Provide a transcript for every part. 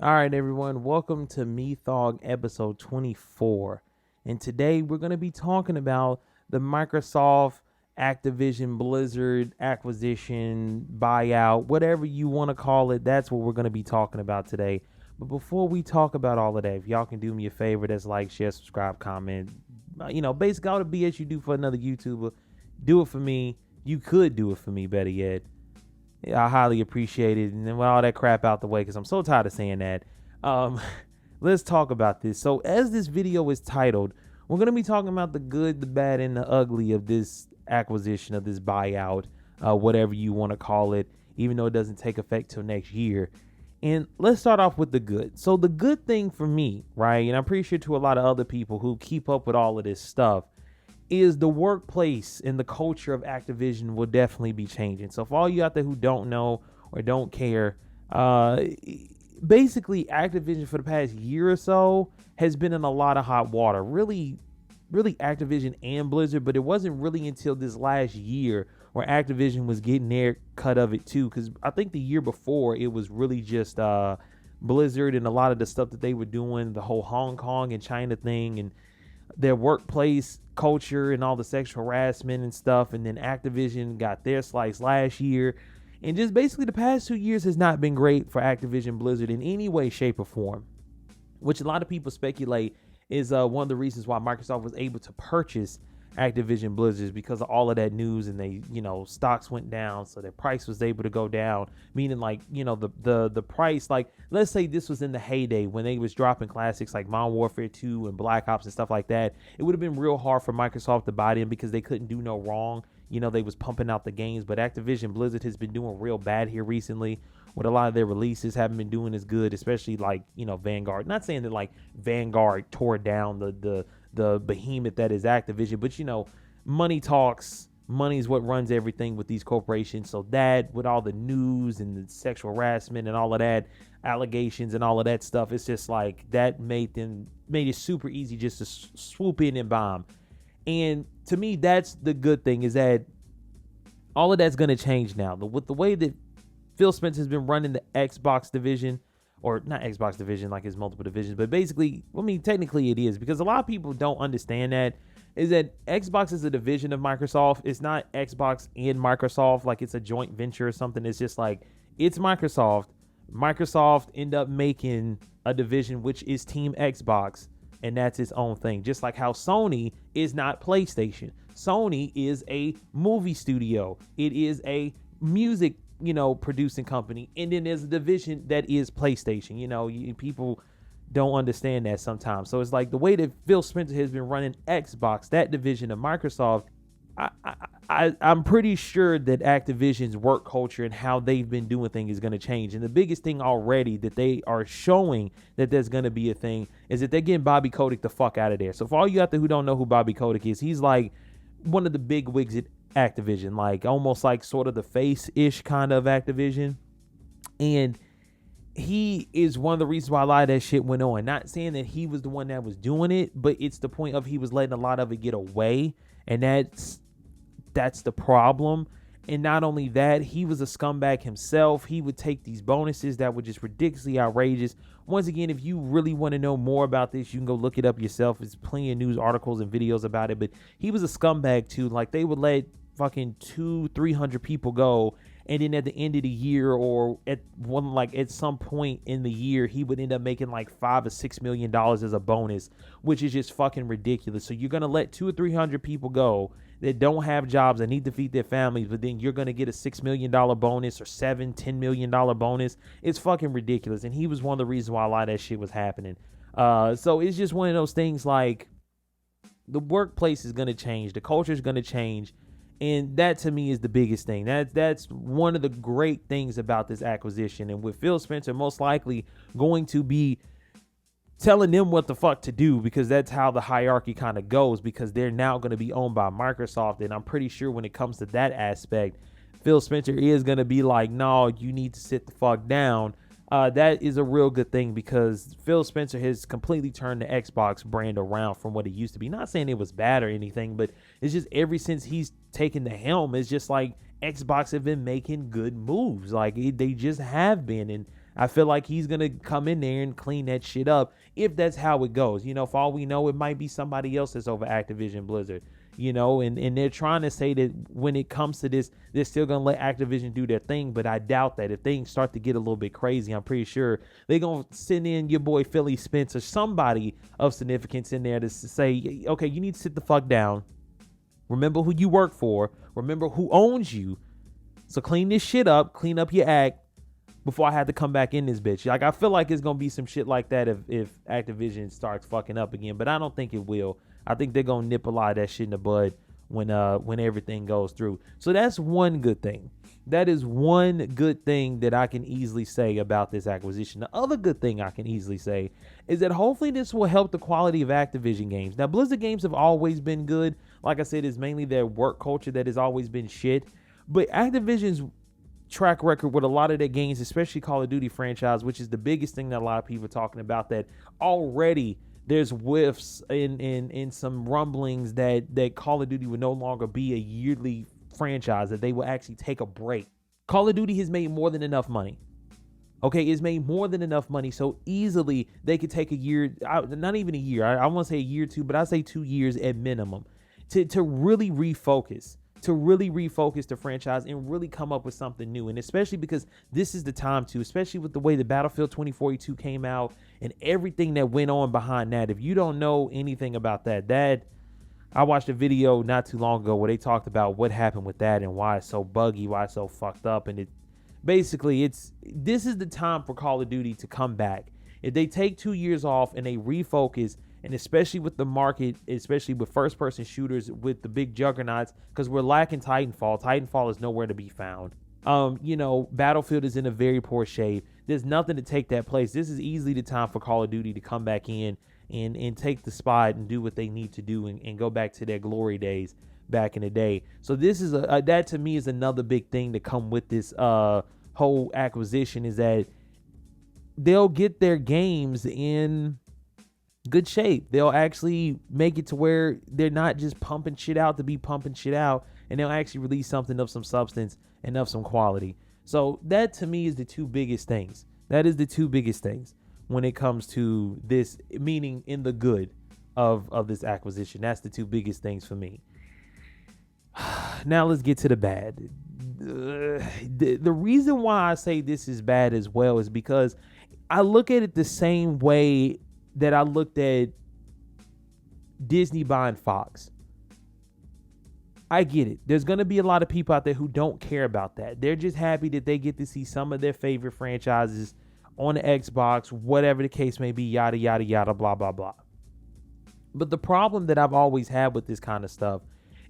All right, everyone, welcome to METHOUGH episode 24. And today we're going to be talking about the Microsoft Activision Blizzard acquisition, buyout, whatever you want to call it. That's what we're going to be talking about today. But before we talk about all of that, if y'all can do me a favor, that's like, share, subscribe, comment. Basically all the BS you do for another YouTuber, do it for me. You could do it for me, better yet. I highly appreciate it. And then with all that crap out the way, because I'm so tired of saying that, um, let's talk about this. So as this video is titled, we're going to be talking about the good, the bad, and the ugly of this acquisition, of this buyout, whatever you want to call it, even though it doesn't take effect till next year. And let's start off with the good. So the good thing for me, right, and I'm pretty sure to a lot of other people who keep up with all of this stuff, is the workplace and the culture of Activision will definitely be changing. So for all you out there who don't know or don't care, basically Activision for the past year or so has been in a lot of hot water. Really Activision and Blizzard, but it wasn't really until this last year where Activision was getting their cut of it too. Because I think the year before it was really just Blizzard and a lot of the stuff that they were doing, the whole Hong Kong and China thing and their workplace culture and all the sexual harassment and stuff. And then Activision got their slice last year. And just basically the past 2 years has not been great for Activision Blizzard in any way, shape, or form, which a lot of people speculate is one of the reasons why Microsoft was able to purchase Activision Blizzard, because of all of that news, and they, stocks went down, so their price was able to go down, meaning like, the price, like let's say this was in the heyday when they was dropping classics like Modern Warfare 2 and Black Ops and stuff like that. It would have been real hard for Microsoft to buy them because they couldn't do no wrong. They was pumping out the games, but Activision Blizzard has been doing real bad here recently with a lot of their releases haven't been doing as good, especially like, Vanguard. Not saying that like Vanguard tore down the behemoth that is Activision, but money talks. Money is what runs everything with these corporations. So that, with all the news and the sexual harassment and all of that, allegations and all of that stuff, it's just like that made it super easy just to swoop in and bomb. And to me, that's the good thing, is that all of that's going to change now. With the way that Phil Spencer has been running the Xbox division, or not Xbox division, like his multiple divisions, but basically, technically it is, because a lot of people don't understand that, is that Xbox is a division of Microsoft. It's not Xbox and Microsoft, like it's a joint venture or something. It's just like, it's Microsoft. Microsoft end up making a division, which is Team Xbox, and that's its own thing. Just like how Sony is not PlayStation. Sony is a movie studio. It is a music producing company, and then there's a division that is PlayStation. People don't understand that sometimes. So it's like the way that Phil Spencer has been running Xbox, that division of Microsoft, I'm pretty sure that Activision's work culture and how they've been doing things is going to change. And the biggest thing already that they are showing that there's going to be a thing is that they're getting Bobby Kotick the fuck out of there. So for all you out there who don't know who Bobby Kotick is, he's like one of the big wigs at Activision, like almost like sort of the face-ish kind of Activision. And he is one of the reasons why a lot of that shit went on. Not saying that he was the one that was doing it, but it's the point of he was letting a lot of it get away, and that's the problem. And not only that, he was a scumbag himself. He would take these bonuses that were just ridiculously outrageous. Once again, if you really want to know more about this, you can go look it up yourself. There's plenty of news articles and videos about it. But he was a scumbag too. Like, they would let fucking 200-300 people go, and then at the end of the year, or at some point in the year, he would end up making like $5 or $6 million as a bonus, which is just fucking ridiculous. So you're gonna let 200 or 300 people go that don't have jobs, that need to feed their families, but then you're gonna get a $6 million bonus or $7-10 million bonus. It's fucking ridiculous. And he was one of the reasons why a lot of that shit was happening. So it's just one of those things, like, the workplace is gonna change, the culture is gonna change. And that, to me, is the biggest thing. That's one of the great things about this acquisition. And with Phil Spencer most likely going to be telling them what the fuck to do, because that's how the hierarchy kind of goes, because they're now going to be owned by Microsoft. And I'm pretty sure when it comes to that aspect, Phil Spencer is going to be like, no, you need to sit the fuck down. That is a real good thing, because Phil Spencer has completely turned the Xbox brand around from what it used to be. Not saying it was bad or anything, but it's just ever since he's taken the helm, it's just like Xbox have been making good moves. Like, they just have been. And I feel like he's going to come in there and clean that shit up if that's how it goes. You know, for all we know, it might be somebody else that's over Activision Blizzard, you know, and they're trying to say that when it comes to this, they're still going to let Activision do their thing. But I doubt that. If things start to get a little bit crazy, I'm pretty sure they're going to send in your boy Philly Spencer, somebody of significance in there to say, okay, you need to sit the fuck down. Remember who you work for. Remember who owns you. So clean this shit up. Clean up your act before I had to come back in this bitch. Like, I feel like it's going to be some shit like that if Activision starts fucking up again. But I don't think it will. I think they're going to nip a lot of that shit in the bud when everything goes through. So that's one good thing. That is one good thing that I can easily say about this acquisition. The other good thing I can easily say is that hopefully this will help the quality of Activision games. Now, Blizzard games have always been good. Like I said, it's mainly their work culture that has always been shit. But Activision's track record with a lot of their games, especially Call of Duty franchise, which is the biggest thing that a lot of people are talking about, that already there's whiffs in some rumblings that Call of Duty would no longer be a yearly franchise, that they will actually take a break. Call of Duty has made more than enough money. Okay, it's made more than enough money, so easily they could take a year, not even a year, I want to say a year or two, but I say 2 years at minimum, to really refocus. To really refocus the franchise and really come up with something new. And especially because this is the time to, especially with the way the Battlefield 2042 came out and everything that went on behind that. If you don't know anything about that I watched a video not too long ago where they talked about what happened with that and why it's so buggy, why it's so fucked up. And this is the time for Call of Duty to come back. If they take 2 years off and they refocus, and especially with the market, especially with first-person shooters, with the big juggernauts, because we're lacking Titanfall. Titanfall is nowhere to be found. Battlefield is in a very poor shape. There's nothing to take that place. This is easily the time for Call of Duty to come back in and take the spot and do what they need to do and go back to their glory days back in the day. So this is that to me is another big thing to come with this whole acquisition, is that they'll get their games in good shape. They'll actually make it to where they're not just pumping shit out to be pumping shit out, and they'll actually release something of some substance and of some quality. So that to me is the two biggest things. That is the two biggest things when it comes to this, meaning in the good of this acquisition. That's the two biggest things for me. Now let's get to the bad. The reason why I say this is bad as well is because I look at it the same way that I looked at Disney buying Fox. I get it. There's going to be a lot of people out there who don't care about that. They're just happy that they get to see some of their favorite franchises on the Xbox, whatever the case may be, yada, yada, yada, blah, blah, blah. But the problem that I've always had with this kind of stuff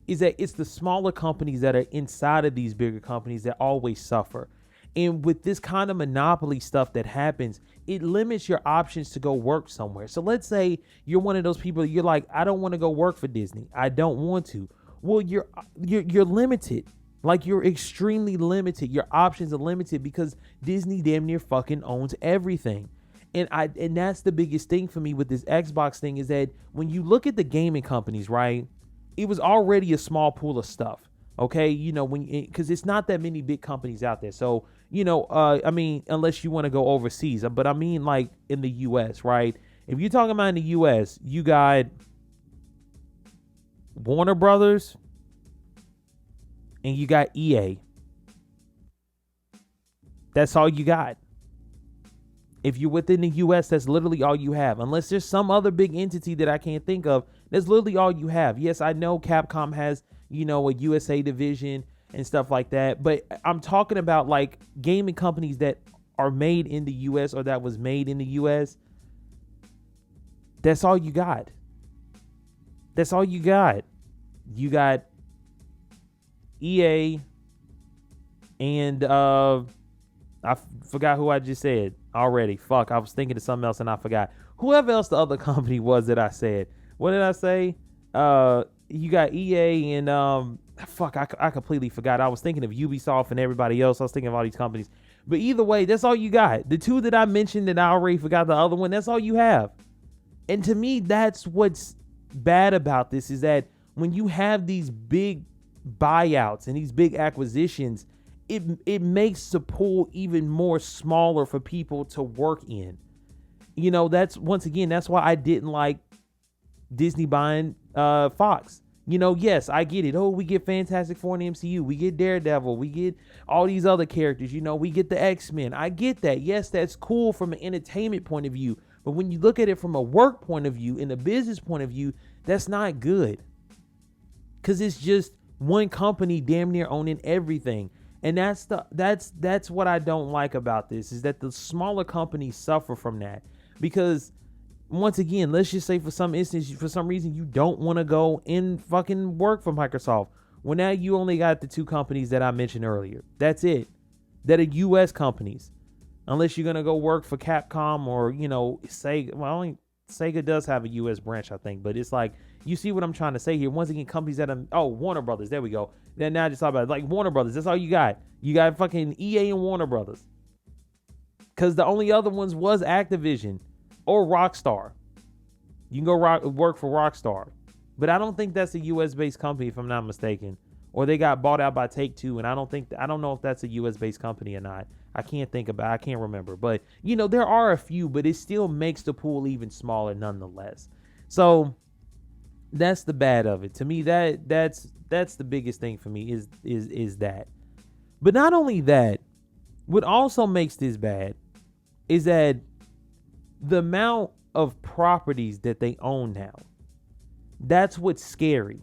is that it's the smaller companies that are inside of these bigger companies that always suffer. And with this kind of monopoly stuff that happens, it limits your options to go work somewhere. So let's say you're one of those people, you're like, I don't want to go work for Disney. I don't want to. Well, you're limited. Like, you're extremely limited. Your options are limited because Disney damn near fucking owns everything. And that's the biggest thing for me with this Xbox thing, is that when you look at the gaming companies, right, it was already a small pool of stuff. Okay, because it's not that many big companies out there. So, unless you want to go overseas, but I mean, like in the U.S., right? If you're talking about in the U.S., you got Warner Brothers and you got EA. That's all you got. If you're within the U.S., that's literally all you have. Unless there's some other big entity that I can't think of, that's literally all you have. Yes, I know Capcom has, a USA division and stuff like that. But I'm talking about like gaming companies that are made in the U.S. or that was made in the U.S. That's all you got. That's all you got. You got EA and I forgot who I just said already. Fuck, I was thinking of something else and I forgot. Whoever else the other company was that I said. What did I say? You got EA and I completely forgot. I was thinking of Ubisoft and everybody else. I was thinking of all these companies. But either way, that's all you got. The two that I mentioned that I already forgot the other one, that's all you have. And to me, that's what's bad about this, is that when you have these big buyouts and these big acquisitions, it makes the pool even more smaller for people to work in. You know, that's why I didn't like Disney buying Fox. You know, yes, I get it. Oh, we get Fantastic Four in the MCU. We get Daredevil. We get all these other characters. You know, we get the X-Men. I get that. Yes, that's cool from an entertainment point of view. But when you look at it from a work point of view and a business point of view, that's not good. Because it's just one company damn near owning everything. And that's what I don't like about this, is that the smaller companies suffer from that. Because once again, let's just say for some reason you don't want to go and fucking work for Microsoft. Well, now you only got the two companies that I mentioned earlier. That's it. That are U.S. companies. Unless you're going to go work for Capcom or, you know, Sega. Well, Sega does have a U.S. branch, I think. But it's like, you see what I'm trying to say here. Once again, companies that are, Warner Brothers. There we go. Then now I just thought about it. Like Warner Brothers. That's all you got. You got fucking EA and Warner Brothers. Because the only other ones was Activision or Rockstar. You can go work for Rockstar. But I don't think that's a U.S.-based company, if I'm not mistaken. Or they got bought out by Take-Two, and I don't know if that's a U.S.-based company or not. I can't remember. But, you know, there are a few, but it still makes the pool even smaller nonetheless. So that's the bad of it. To me, that's the biggest thing for me is that. But not only that, what also makes this bad is that the amount of properties that they own now. That's what's scary.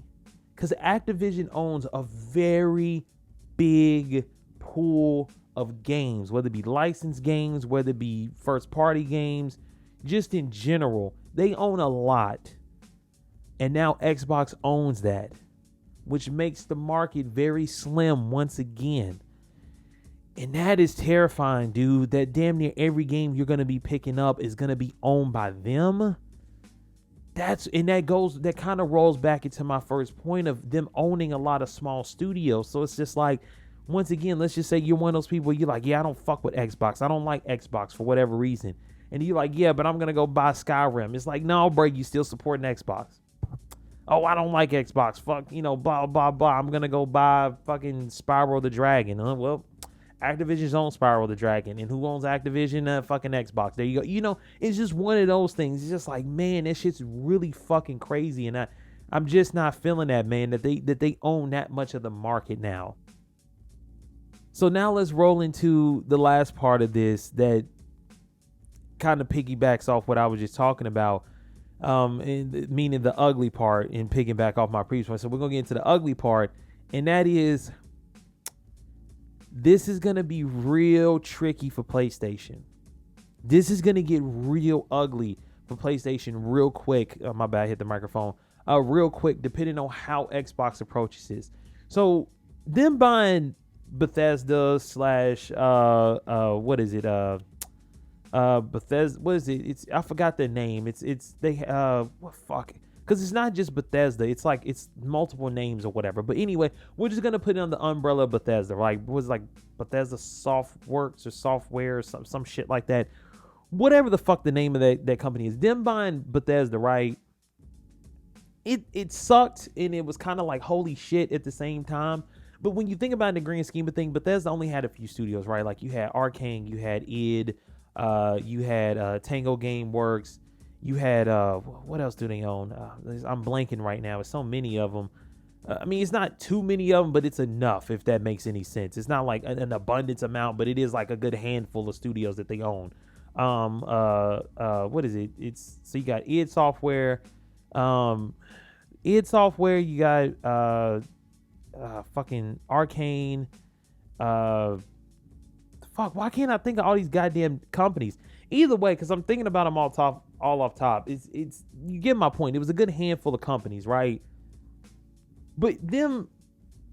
Because Activision owns a very big pool of games, whether it be licensed games, whether it be first party games, just in general. They own a lot. And now Xbox owns that, which makes the market very slim once again. And that is terrifying, dude. That damn near every game you're going to be picking up is going to be owned by them. That kind of rolls back into my first point of them owning a lot of small studios. So it's just like, once again, let's just say you're one of those people, you're like, yeah, I don't fuck with Xbox. I don't like Xbox for whatever reason. And you're like, yeah, but I'm going to go buy Skyrim. It's like, no, bro, you still supporting Xbox. Oh, I don't like Xbox. Fuck, you know, blah, blah, blah. I'm going to go buy fucking Spyro the Dragon. Well, Activision's owns Spyro the Dragon. And who owns Activision? Fucking Xbox. There you go. You know, it's just one of those things. It's just like, man, that shit's really fucking crazy. And I'm just not feeling that, man, that they own that much of the market now. So now let's roll into the last part of this that kind of piggybacks off what I was just talking about. Meaning the ugly part, and piggyback off my previous one. So we're going to get into the ugly part. And that is, this is going to be real tricky for PlayStation. This is going to get real ugly for PlayStation real quick. My bad, I hit the microphone. Real quick, depending on how Xbox approaches this. So them buying Bethesda slash what is it? Bethesda. What is it? It's, I forgot their name. It's they what fuck? Because it's not just Bethesda. It's like it's multiple names or whatever. But anyway, we're just gonna put it on the umbrella of Bethesda. Like it was like Bethesda Softworks or software or some shit like that. Whatever the fuck the name of that company is. Them buying Bethesda, right? It sucked, and it was kind of like holy shit at the same time. But when you think about it in the grand scheme of things, Bethesda only had a few studios, right? Like you had Arcane, you had id, you had Tango Gameworks, you had what else do they own? I'm blanking right now. There's so many of them. I mean, it's not too many of them, but it's enough, if that makes any sense. It's not like an abundance amount, but it is like a good handful of studios that they own. What is it? It's so you got id Software, id Software. You got fucking Arcane. Fuck, why can't I think of all these goddamn companies? Either way, because I'm thinking about them all off top. It's you get my point. It was a good handful of companies, right? But them,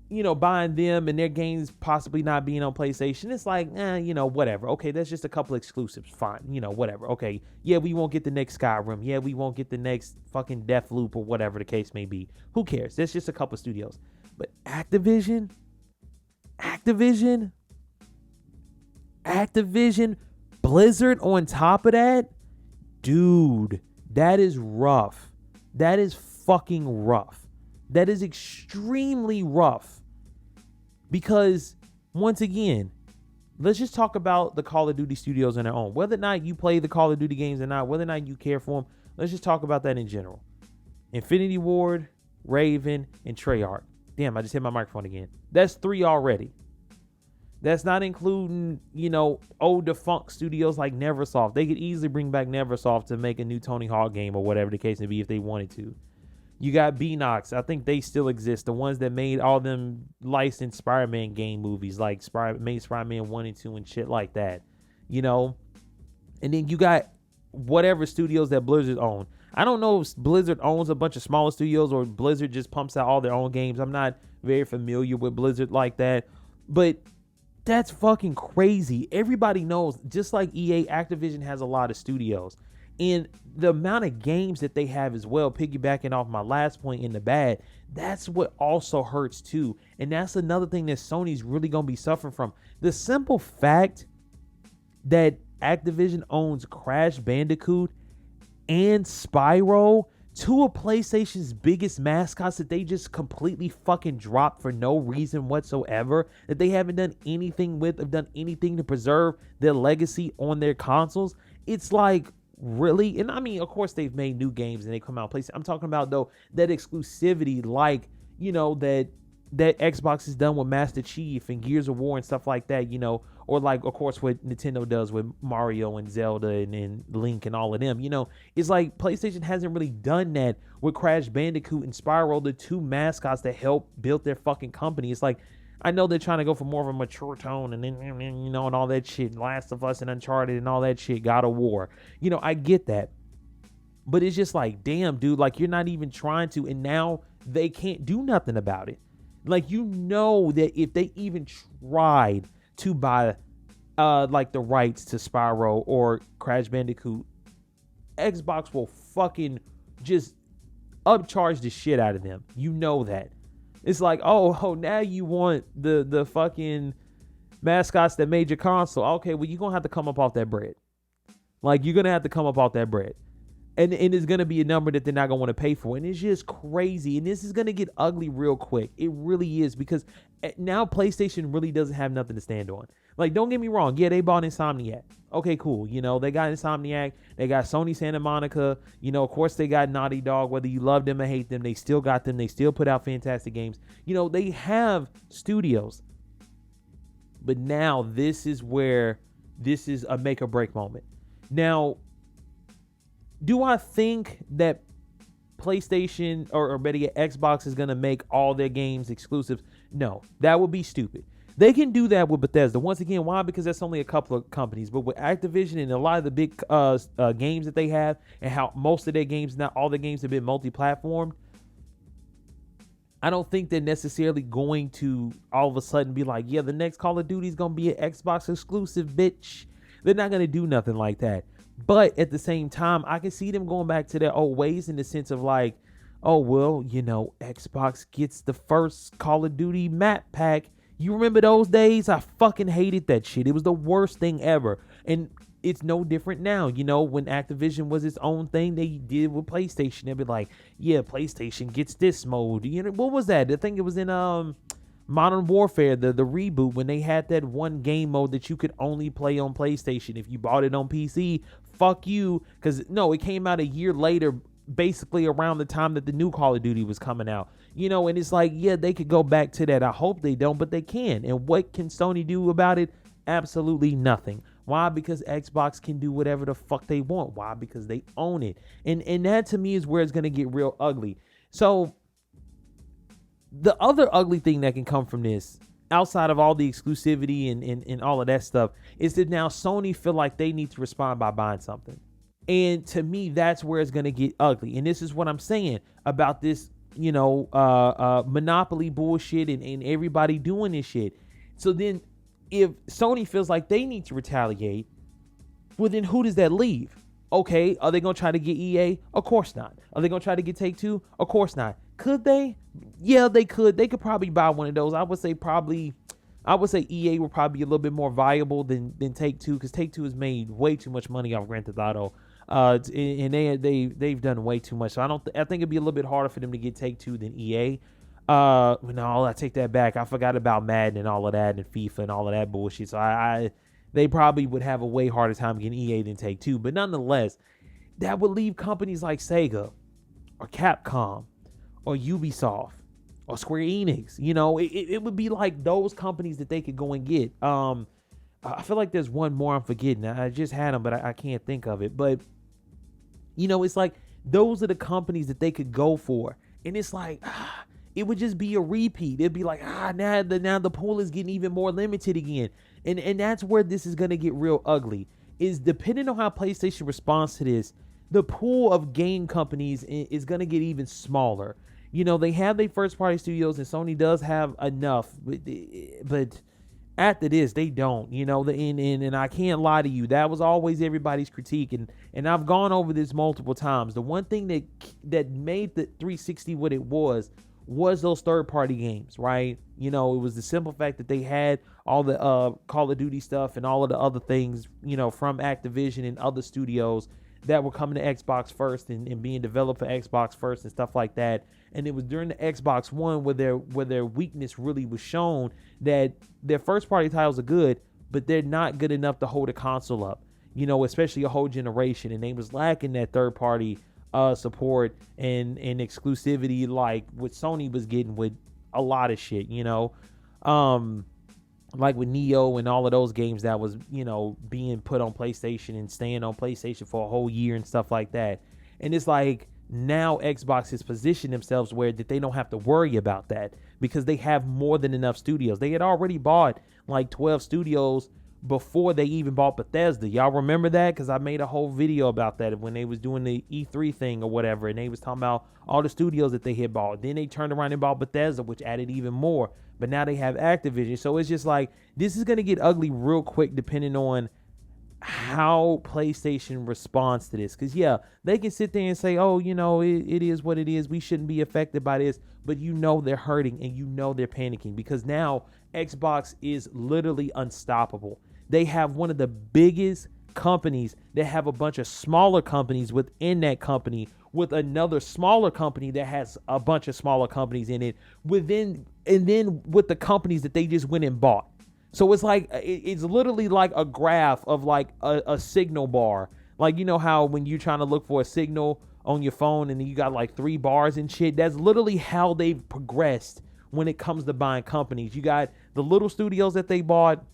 you know, buying them and their games possibly not being on PlayStation, it's like, you know, whatever. Okay, that's just a couple exclusives. Fine, you know, whatever. Okay, yeah, we won't get the next Skyrim. Yeah, we won't get the next fucking Deathloop or whatever the case may be. Who cares? That's just a couple studios. But Activision, Blizzard on top of that, dude, that is rough. That is fucking rough. That is extremely rough. Because once again, let's just talk about the Call of Duty studios on their own. Whether or not you play the Call of Duty games or not, whether or not you care for them, let's just talk about that in general. Infinity Ward, Raven, and Treyarch. Damn, I just hit my microphone again. That's 3 already. That's not including, old defunct studios like Neversoft. They could easily bring back Neversoft to make a new Tony Hawk game or whatever the case may be if they wanted to. You got Beanox. I think they still exist. The ones that made all them licensed Spider-Man game movies, like made Spider-Man 1 and 2 and shit like that. And then you got whatever studios that Blizzard own. I don't know if Blizzard owns a bunch of smaller studios or Blizzard just pumps out all their own games. I'm not very familiar with Blizzard like that. But that's fucking crazy. Everybody knows, just like EA, Activision has a lot of studios. And the amount of games that they have as well, piggybacking off my last point in the bad, that's what also hurts too. And that's another thing that Sony's really going to be suffering from. The simple fact that Activision owns Crash Bandicoot and Spyro, two of PlayStation's biggest mascots that they just completely fucking dropped for no reason whatsoever, that they haven't done anything with, have done anything to preserve their legacy on their consoles. It's like, really? And I mean, of course they've made new games and they come out PlayStation. I'm talking about though that exclusivity, like, that Xbox has done with Master Chief and Gears of War and stuff like that, or like, of course, what Nintendo does with Mario and Zelda and Link and all of them. It's like PlayStation hasn't really done that with Crash Bandicoot and Spyro, the two mascots that helped build their fucking company. It's like, I know they're trying to go for more of a mature tone and then, and all that shit, Last of Us and Uncharted and all that shit, God of War. I get that. But it's just like, damn, dude, like, you're not even trying to, and now they can't do nothing about it. Like, that if they even tried to buy, like, the rights to Spyro or Crash Bandicoot, Xbox will fucking just upcharge the shit out of them. That. It's like, oh, now you want the fucking mascots that made your console. Okay, well, you're going to have to come up off that bread. Like, you're going to have to come up off that bread. And it's going to be a number that they're not going to want to pay for. And it's just crazy. And this is going to get ugly real quick. It really is, because now PlayStation really doesn't have nothing to stand on. Like, don't get me wrong. Yeah, they bought Insomniac. Okay, cool. They got Insomniac. They got Sony Santa Monica. Of course, they got Naughty Dog. Whether you love them or hate them, they still got them. They still put out fantastic games. They have studios. But now this is where this is a make or break moment. Now, do I think that PlayStation or better yet Xbox is going to make all their games exclusives? No, that would be stupid. They can do that with Bethesda. Once again, why? Because that's only a couple of companies. But with Activision and a lot of the big games that they have, and how most of their games, not all the games, have been multi-platformed, I don't think they're necessarily going to all of a sudden be like, yeah, the next Call of Duty is going to be an Xbox exclusive, bitch. They're not going to do nothing like that. But at the same time, I can see them going back to their old ways in the sense of like, oh, well, Xbox gets the first Call of Duty map pack. You remember those days? I fucking hated that shit. It was the worst thing ever. And it's no different now. When Activision was its own thing, they did with PlayStation. They'd be like, yeah, PlayStation gets this mode. What was that? I think it was in Modern Warfare, the reboot, when they had that one game mode that you could only play on PlayStation. If you bought it on PC, fuck you. Because, no, it came out a year later, basically around the time that the new Call of Duty was coming out. And it's like, yeah, they could go back to that. I hope they don't, but they can. And what can Sony do about it? Absolutely nothing. Why? Because Xbox can do whatever the fuck they want. Why? Because they own it. And that to me is where it's going to get real ugly. So the other ugly thing that can come from this, outside of all the exclusivity and all of that stuff, is that now Sony feel like they need to respond by buying something. And to me, that's where it's going to get ugly. And this is what I'm saying about this, monopoly bullshit and everybody doing this shit. So then if Sony feels like they need to retaliate, well, then who does that leave? Okay, are they going to try to get EA? Of course not. Are they going to try to get Take-Two? Of course not. Could they? Yeah, they could. They could probably buy one of those. I would say EA would probably be a little bit more viable than Take-Two, because Take-Two has made way too much money off Grand Theft Auto. And they've done way too much. So I think it'd be a little bit harder for them to get Take-Two than EA. No, I take that back. I forgot about Madden and all of that and FIFA and all of that bullshit. So they probably would have a way harder time getting EA than Take-Two. But nonetheless, that would leave companies like Sega or Capcom or Ubisoft or Square Enix. It would be like those companies that they could go and get. I feel like there's one more I'm forgetting. I just had them, but I can't think of it. But, it's like those are the companies that they could go for. And it's like, it would just be a repeat. It'd be like, now the pool is getting even more limited again. And that's where this is going to get real ugly. Is depending on how PlayStation responds to this, the pool of game companies is going to get even smaller. They have their first party studios and Sony does have enough, but after this, they don't, and I can't lie to you. That was always everybody's critique. And I've gone over this multiple times. The one thing that made the 360 what it was those third party games, right? It was the simple fact that they had all the Call of Duty stuff and all of the other things, from Activision and other studios that were coming to Xbox first and being developed for Xbox first and stuff like that. And it was during the Xbox One where their weakness really was shown, that their first party titles are good, but they're not good enough to hold a console up, especially a whole generation. And they was lacking that third party support and exclusivity like what Sony was getting with a lot of shit, like with Neo and all of those games that was, being put on PlayStation and staying on PlayStation for a whole year and stuff like that. And it's like now Xbox has positioned themselves where that they don't have to worry about that because they have more than enough studios. They had already bought like 12 studios before they even bought Bethesda. Y'all remember that? Because I made a whole video about that when they was doing the E3 thing or whatever, and they was talking about all the studios that they had bought. Then they turned around and bought Bethesda, which added even more. But now they have Activision. So it's just like, this is going to get ugly real quick depending on how PlayStation responds to this. Because, yeah, they can sit there and say, oh, it is what it is. We shouldn't be affected by this. But they're hurting and they're panicking because now Xbox is literally unstoppable. They have one of the biggest companies that have a bunch of smaller companies within that company with another smaller company that has a bunch of smaller companies in it within, and then with the companies that they just went and bought. So it's like, it's literally like a graph of like a signal bar. Like, how when you're trying to look for a signal on your phone and you got like 3 bars and shit, that's literally how they've progressed when it comes to buying companies. You got the little studios that they bought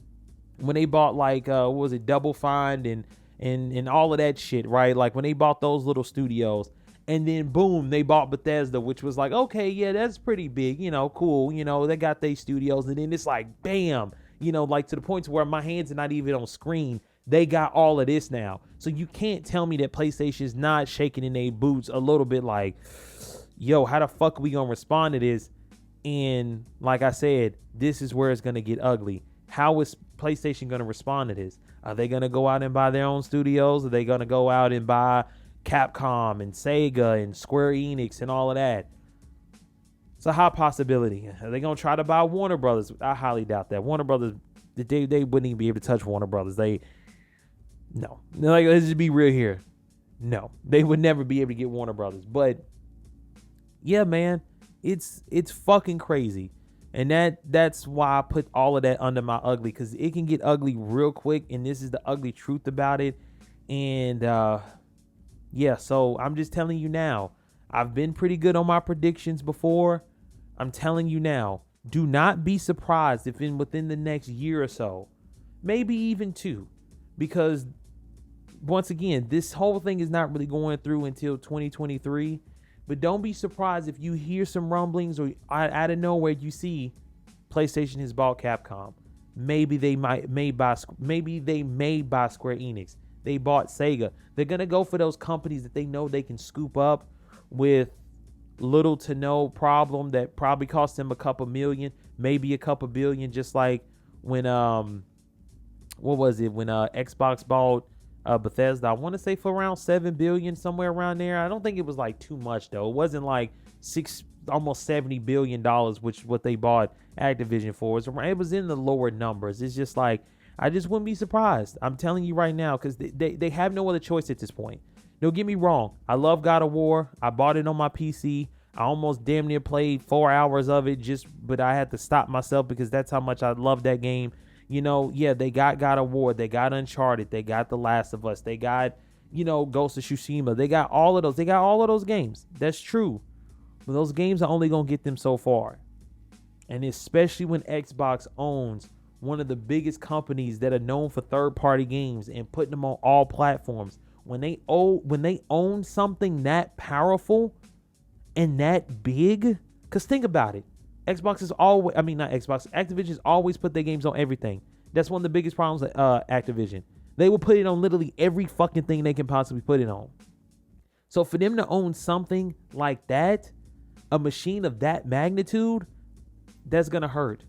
when they bought like, what was it, Double Fine and all of that shit, right? Like when they bought those little studios. And then boom, they bought Bethesda, which was like, okay, yeah, that's pretty big, cool, they got their studios. And then it's like, bam, like to the point to where my hands are not even on screen. They got all of this now. So you can't tell me that PlayStation is not shaking in their boots a little bit like, yo, how the fuck are we going to respond to this? And like I said, this is where it's going to get ugly. How is PlayStation going to respond to this? Are they going to go out and buy their own studios? Are they going to go out and buy Capcom and Sega and Square Enix and all of that? It's a high possibility. Are they going to try to buy Warner Brothers? I highly doubt that. Warner Brothers, they wouldn't even be able to touch Warner Brothers. No. Like, let's just be real here. No, they would never be able to get Warner Brothers. But yeah, man, it's fucking crazy. And that's why I put all of that under my ugly, because it can get ugly real quick, and this is the ugly truth about it. And yeah, so I'm just telling you now, I've been pretty good on my predictions before. I'm telling you now, do not be surprised if within the next year or so, maybe even 2, because once again, this whole thing is not really going through until 2023. But don't be surprised if you hear some rumblings or out of nowhere you see PlayStation has bought Capcom. Maybe they may buy Square Enix. They bought Sega. They're gonna go for those companies that they know they can scoop up with little to no problem that probably cost them a couple million, maybe a couple billion, just like when Xbox bought Bethesda. I want to say for around $7 billion, somewhere around there. I don't think it was like too much though. It wasn't like almost $70 billion, which what they bought Activision for. It was in the lower numbers. It's just like, I just wouldn't be surprised. I'm telling you right now, because they have no other choice at this point. Don't get me wrong. I love God of War. I bought it on my PC. I almost damn near played 4 hours of it but I had to stop myself because that's how much I love that game. You know, yeah, they got God of War, they got Uncharted, they got The Last of Us, they got, you know, Ghost of Tsushima, they got all of those. They got all of those games. That's true. But those games are only going to get them so far. And especially when Xbox owns one of the biggest companies that are known for third-party games and putting them on all platforms. When they own something that powerful and that big, because think about it. Activision's always put their games on everything. That's one of the biggest problems with Activision. They will put it on literally every fucking thing they can possibly put it on. So for them to own something like that, a machine of that magnitude, that's going to hurt.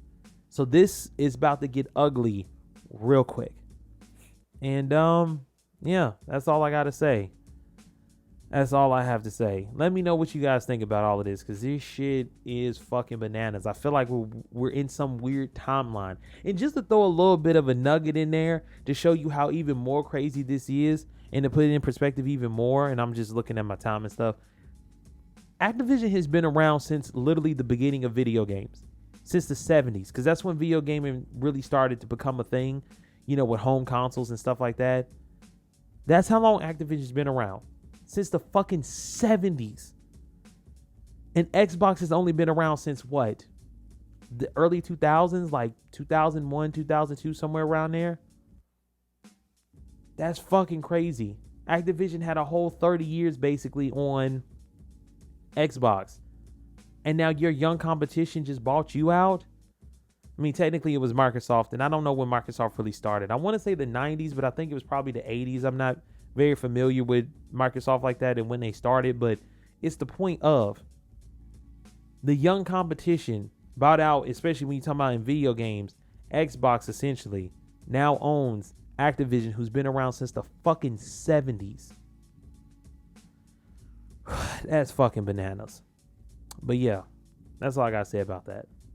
So this is about to get ugly real quick. And yeah, that's all I got to say. That's all I have to say. Let me know what you guys think about all of this, because this shit is fucking bananas. I feel like we're in some weird timeline. And just to throw a little bit of a nugget in there to show you how even more crazy this is and to put it in perspective even more, and I'm just looking at my time and stuff. Activision has been around since literally the beginning of video games. Since the 70s, because that's when video gaming really started to become a thing, you know, with home consoles and stuff like that. That's how long Activision's been around. Since the fucking 70s. And Xbox has only been around since what? The early 2000s, like 2001, 2002, somewhere around there. That's fucking crazy. Activision had a whole 30 years basically on Xbox. And now your young competition just bought you out? I mean, technically it was Microsoft, and I don't know when Microsoft really started. I want to say the 90s, but I think it was probably the 80s. I'm not very familiar with Microsoft like that and when they started, but it's the point of the young competition bought out, especially when you talk about in video games. Xbox essentially now owns Activision, who's been around since the fucking 70s. That's fucking bananas. But yeah, that's all I gotta say about that.